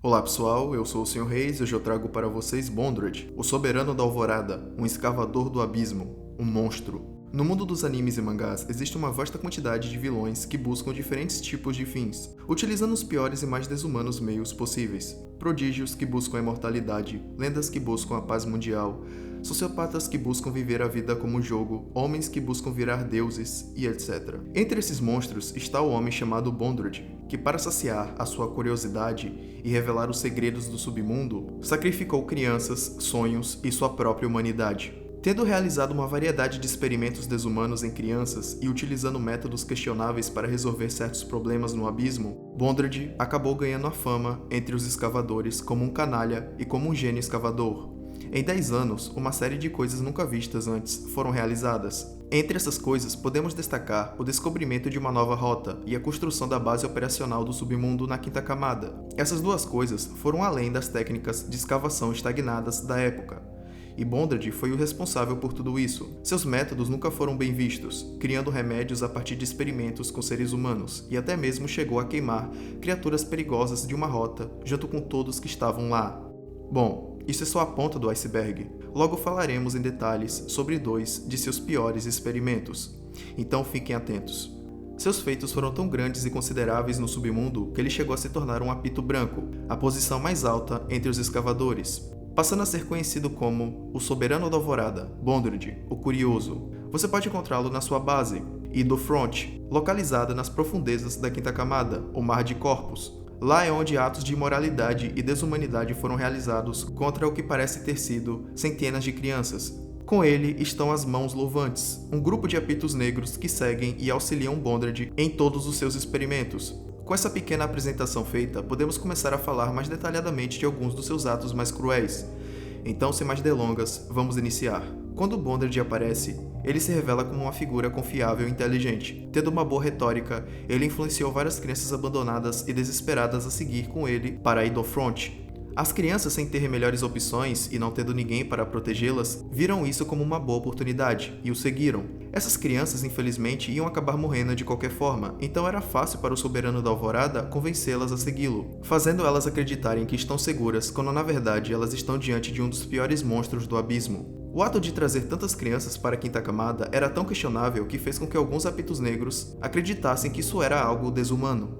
Olá pessoal, eu sou o Sr. Reis e hoje eu trago para vocês Bondred, o Soberano da Alvorada, um escavador do abismo, um monstro. No mundo dos animes e mangás, existe uma vasta quantidade de vilões que buscam diferentes tipos de fins, utilizando os piores e mais desumanos meios possíveis. Prodígios que buscam a imortalidade, lendas que buscam a paz mundial, sociopatas que buscam viver a vida como jogo, homens que buscam virar deuses e etc. Entre esses monstros está o homem chamado Bondred, que para saciar a sua curiosidade e revelar os segredos do submundo, sacrificou crianças, sonhos e sua própria humanidade. Tendo realizado uma variedade de experimentos desumanos em crianças e utilizando métodos questionáveis para resolver certos problemas no abismo, Bondred acabou ganhando a fama entre os escavadores como um canalha e como um gênio escavador. Em 10 anos, uma série de coisas nunca vistas antes foram realizadas. Entre essas coisas, podemos destacar o descobrimento de uma nova rota e a construção da base operacional do submundo na quinta camada. Essas duas coisas foram além das técnicas de escavação estagnadas da época. E Bondred foi o responsável por tudo isso. Seus métodos nunca foram bem vistos, criando remédios a partir de experimentos com seres humanos, e até mesmo chegou a queimar criaturas perigosas de uma rota, junto com todos que estavam lá. Bom, isso é só a ponta do iceberg. Logo falaremos em detalhes sobre 2 de seus piores experimentos. Então fiquem atentos. Seus feitos foram tão grandes e consideráveis no submundo que ele chegou a se tornar um apito branco, a posição mais alta entre os escavadores, passando a ser conhecido como o Soberano da Alvorada, Bondred, o Curioso. Você pode encontrá-lo na sua base, Ido Front, localizada nas profundezas da quinta camada, o Mar de Corpus. Lá é onde atos de imoralidade e desumanidade foram realizados contra o que parece ter sido centenas de crianças. Com ele estão as Mãos Louvantes, um grupo de apitos negros que seguem e auxiliam Bondred em todos os seus experimentos. Com essa pequena apresentação feita, podemos começar a falar mais detalhadamente de alguns dos seus atos mais cruéis. Então, sem mais delongas, vamos iniciar. Quando Bondred aparece, ele se revela como uma figura confiável e inteligente. Tendo uma boa retórica, ele influenciou várias crianças abandonadas e desesperadas a seguir com ele para a Idofront. As crianças, sem ter melhores opções e não tendo ninguém para protegê-las, viram isso como uma boa oportunidade e o seguiram. Essas crianças, infelizmente, iam acabar morrendo de qualquer forma, então era fácil para o Soberano da Alvorada convencê-las a segui-lo, fazendo elas acreditarem que estão seguras quando na verdade elas estão diante de um dos piores monstros do abismo. O ato de trazer tantas crianças para a quinta camada era tão questionável que fez com que alguns apitos negros acreditassem que isso era algo desumano.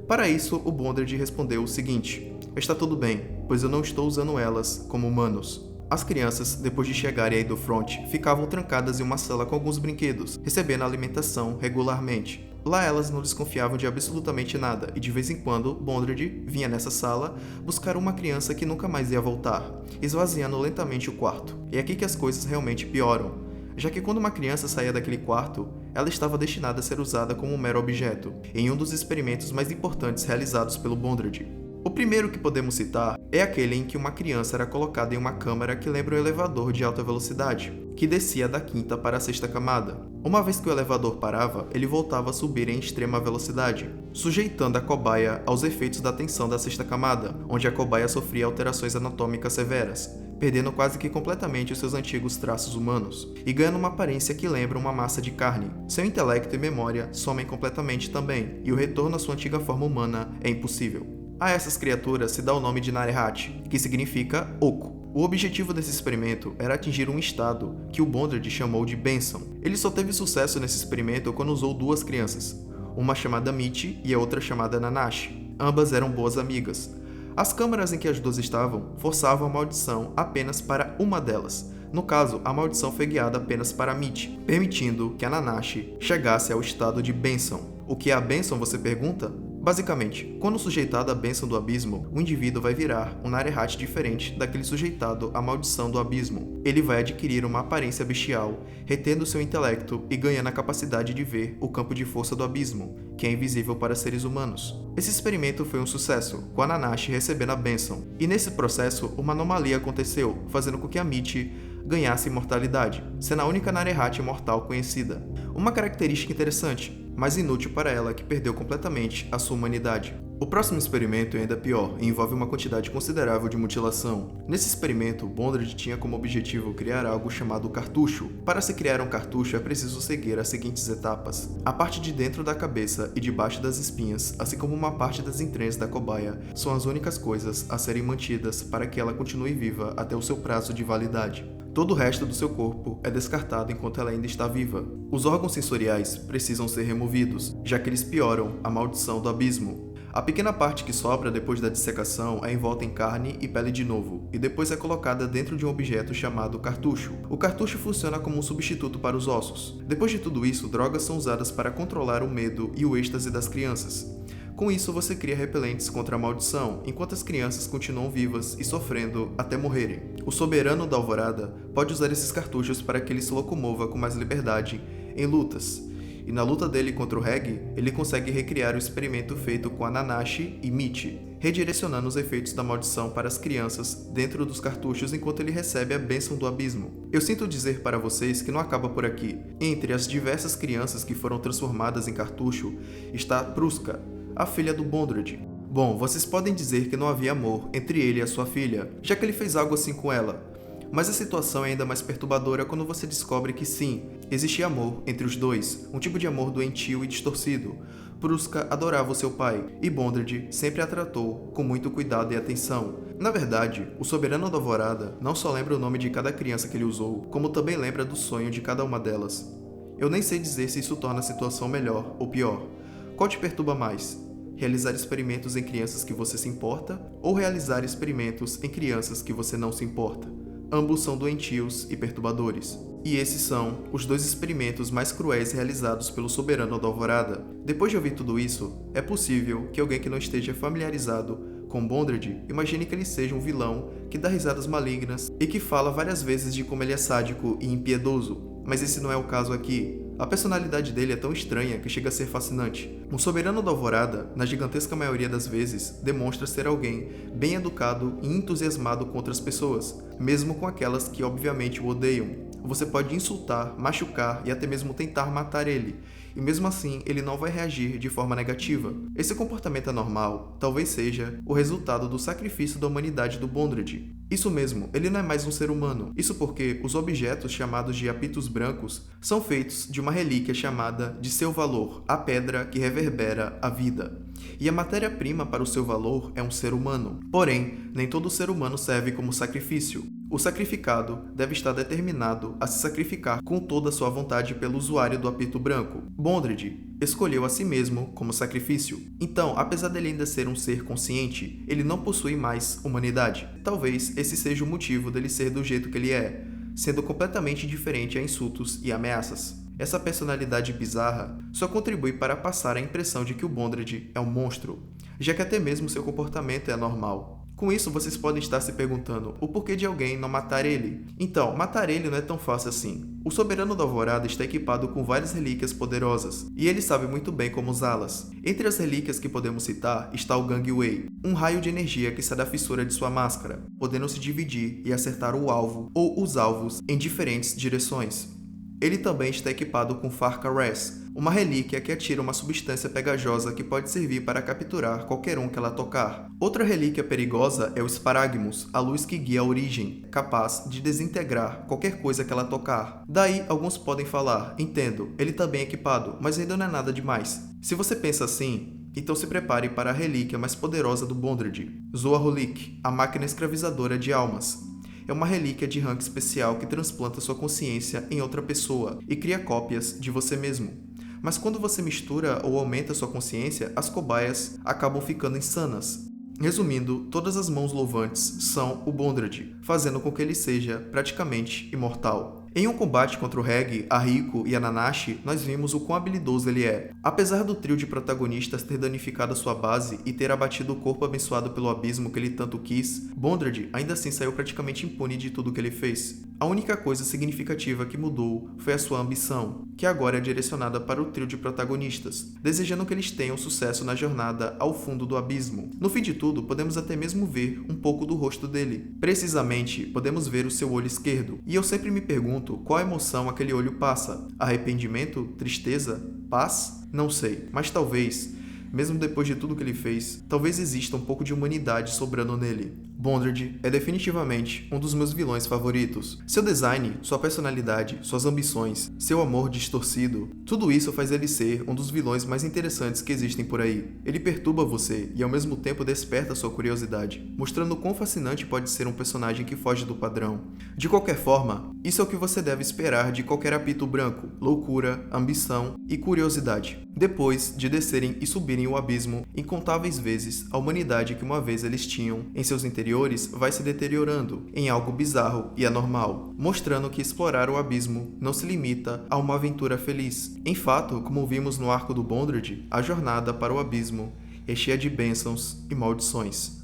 Para isso, o Bondred respondeu o seguinte: está tudo bem, pois eu não estou usando elas como humanos. As crianças, depois de chegarem aí do front, ficavam trancadas em uma sala com alguns brinquedos, recebendo alimentação regularmente. Lá elas não desconfiavam de absolutamente nada, e de vez em quando, Bondred vinha nessa sala buscar uma criança que nunca mais ia voltar, esvaziando lentamente o quarto. E é aqui que as coisas realmente pioram, já que quando uma criança saía daquele quarto, ela estava destinada a ser usada como um mero objeto, em um dos experimentos mais importantes realizados pelo Bondred. O primeiro que podemos citar é aquele em que uma criança era colocada em uma câmara que lembra um elevador de alta velocidade, que descia da quinta para a sexta camada. Uma vez que o elevador parava, ele voltava a subir em extrema velocidade, sujeitando a cobaia aos efeitos da tensão da sexta camada, onde a cobaia sofria alterações anatômicas severas, perdendo quase que completamente os seus antigos traços humanos, e ganhando uma aparência que lembra uma massa de carne. Seu intelecto e memória somem completamente também, e o retorno à sua antiga forma humana é impossível. A essas criaturas se dá o nome de Narehat, que significa oco. O objetivo desse experimento era atingir um estado que o Bondred chamou de bênção. Ele só teve sucesso nesse experimento quando usou 2 crianças, uma chamada Michi e a outra chamada Nanashi. Ambas eram boas amigas. As câmaras em que as duas estavam forçavam a maldição apenas para uma delas. No caso, a maldição foi guiada apenas para Michi, permitindo que a Nanashi chegasse ao estado de bênção. O que é a bênção, você pergunta? Basicamente, quando sujeitado à bênção do abismo, o indivíduo vai virar um Narehat diferente daquele sujeitado à maldição do abismo. Ele vai adquirir uma aparência bestial, retendo seu intelecto e ganhando a capacidade de ver o campo de força do abismo, que é invisível para seres humanos. Esse experimento foi um sucesso, com a Nanashi recebendo a bênção, e nesse processo uma anomalia aconteceu, fazendo com que a Michi ganhasse imortalidade, sendo a única Narehat imortal conhecida. Uma característica interessante, mas inútil para ela que perdeu completamente a sua humanidade. O próximo experimento é ainda pior e envolve uma quantidade considerável de mutilação. Nesse experimento, Bondrewd tinha como objetivo criar algo chamado cartucho. Para se criar um cartucho é preciso seguir as seguintes etapas. A parte de dentro da cabeça e debaixo das espinhas, assim como uma parte das entranhas da cobaia, são as únicas coisas a serem mantidas para que ela continue viva até o seu prazo de validade. Todo o resto do seu corpo é descartado enquanto ela ainda está viva. Os órgãos sensoriais precisam ser removidos, já que eles pioram a maldição do abismo. A pequena parte que sobra depois da dissecação é envolta em carne e pele de novo, e depois é colocada dentro de um objeto chamado cartucho. O cartucho funciona como um substituto para os ossos. Depois de tudo isso, drogas são usadas para controlar o medo e o êxtase das crianças. Com isso, você cria repelentes contra a maldição, enquanto as crianças continuam vivas e sofrendo até morrerem. O Soberano da Alvorada pode usar esses cartuchos para que ele se locomova com mais liberdade em lutas. E na luta dele contra o Reg, ele consegue recriar o experimento feito com a Nanashi e Michi, redirecionando os efeitos da maldição para as crianças dentro dos cartuchos enquanto ele recebe a bênção do abismo. Eu sinto dizer para vocês que não acaba por aqui. Entre as diversas crianças que foram transformadas em cartucho está Pruska, a filha do Bondrewd. Bom, vocês podem dizer que não havia amor entre ele e a sua filha, já que ele fez algo assim com ela. Mas a situação é ainda mais perturbadora quando você descobre que sim, existia amor entre os dois, um tipo de amor doentio e distorcido. Pruska adorava o seu pai, e Bondrewd sempre a tratou com muito cuidado e atenção. Na verdade, o Soberano da Alvorada não só lembra o nome de cada criança que ele usou, como também lembra do sonho de cada uma delas. Eu nem sei dizer se isso torna a situação melhor ou pior. Qual te perturba mais? Realizar experimentos em crianças que você se importa, ou realizar experimentos em crianças que você não se importa? Ambos são doentios e perturbadores. E esses são os dois experimentos mais cruéis realizados pelo Soberano da Alvorada. Depois de ouvir tudo isso, é possível que alguém que não esteja familiarizado com Bondrewd imagine que ele seja um vilão que dá risadas malignas e que fala várias vezes de como ele é sádico e impiedoso. Mas esse não é o caso aqui. A personalidade dele é tão estranha que chega a ser fascinante. Um Soberano da Alvorada, na gigantesca maioria das vezes, demonstra ser alguém bem educado e entusiasmado com outras pessoas, mesmo com aquelas que obviamente o odeiam. Você pode insultar, machucar e até mesmo tentar matar ele, e mesmo assim ele não vai reagir de forma negativa. Esse comportamento anormal talvez seja o resultado do sacrifício da humanidade do Bondrewd. Isso mesmo, ele não é mais um ser humano. Isso porque os objetos chamados de apitos brancos são feitos de uma relíquia chamada de seu valor, a pedra que reverbera a vida. E a matéria-prima para o seu valor é um ser humano. Porém, nem todo ser humano serve como sacrifício. O sacrificado deve estar determinado a se sacrificar com toda a sua vontade pelo usuário do apito branco. Bondrewd escolheu a si mesmo como sacrifício. Então, apesar dele ainda ser um ser consciente, ele não possui mais humanidade. Talvez esse seja o motivo dele ser do jeito que ele é, sendo completamente indiferente a insultos e ameaças. Essa personalidade bizarra só contribui para passar a impressão de que o Bondrewd é um monstro, já que até mesmo seu comportamento é anormal. Com isso, vocês podem estar se perguntando o porquê de alguém não matar ele. Então, matar ele não é tão fácil assim. O Soberano da Alvorada está equipado com várias relíquias poderosas, e ele sabe muito bem como usá-las. Entre as relíquias que podemos citar está o Gangway, um raio de energia que sai da fissura de sua máscara, podendo se dividir e acertar o alvo ou os alvos em diferentes direções. Ele também está equipado com Farca Res, uma relíquia que atira uma substância pegajosa que pode servir para capturar qualquer um que ela tocar. Outra relíquia perigosa é o Sparagmus, a luz que guia a origem, capaz de desintegrar qualquer coisa que ela tocar. Daí, alguns podem falar, entendo, ele está bem equipado, mas ainda não é nada demais. Se você pensa assim, então se prepare para a relíquia mais poderosa do Bondrewd, Zoaholik, a máquina escravizadora de almas. É uma relíquia de rank especial que transplanta sua consciência em outra pessoa e cria cópias de você mesmo. Mas quando você mistura ou aumenta sua consciência, as cobaias acabam ficando insanas. Resumindo, todas as mãos louvantes são o Bondrewd, fazendo com que ele seja praticamente imortal. Em um combate contra o Reg, a Riko e a Nanashi, nós vimos o quão habilidoso ele é. Apesar do trio de protagonistas ter danificado a sua base e ter abatido o corpo abençoado pelo abismo que ele tanto quis, Bondrewd ainda assim saiu praticamente impune de tudo que ele fez. A única coisa significativa que mudou foi a sua ambição, que agora é direcionada para o trio de protagonistas, desejando que eles tenham sucesso na jornada ao fundo do abismo. No fim de tudo, podemos até mesmo ver um pouco do rosto dele. Precisamente, podemos ver o seu olho esquerdo, e eu sempre me pergunto qual emoção aquele olho passa. Arrependimento? Tristeza? Paz? Não sei, mas talvez Mesmo depois de tudo que ele fez, talvez exista um pouco de humanidade sobrando nele. Bondred é definitivamente um dos meus vilões favoritos. Seu design, sua personalidade, suas ambições, seu amor distorcido, tudo isso faz ele ser um dos vilões mais interessantes que existem por aí. Ele perturba você e ao mesmo tempo desperta sua curiosidade, mostrando quão fascinante pode ser um personagem que foge do padrão. De qualquer forma, isso é o que você deve esperar de qualquer apito branco: loucura, ambição e curiosidade. Depois de descerem e subirem o abismo incontáveis vezes, a humanidade que uma vez eles tinham em seus interiores vai se deteriorando em algo bizarro e anormal, mostrando que explorar o abismo não se limita a uma aventura feliz. Em fato, como vimos no arco do Bondred, a jornada para o abismo é cheia de bênçãos e maldições.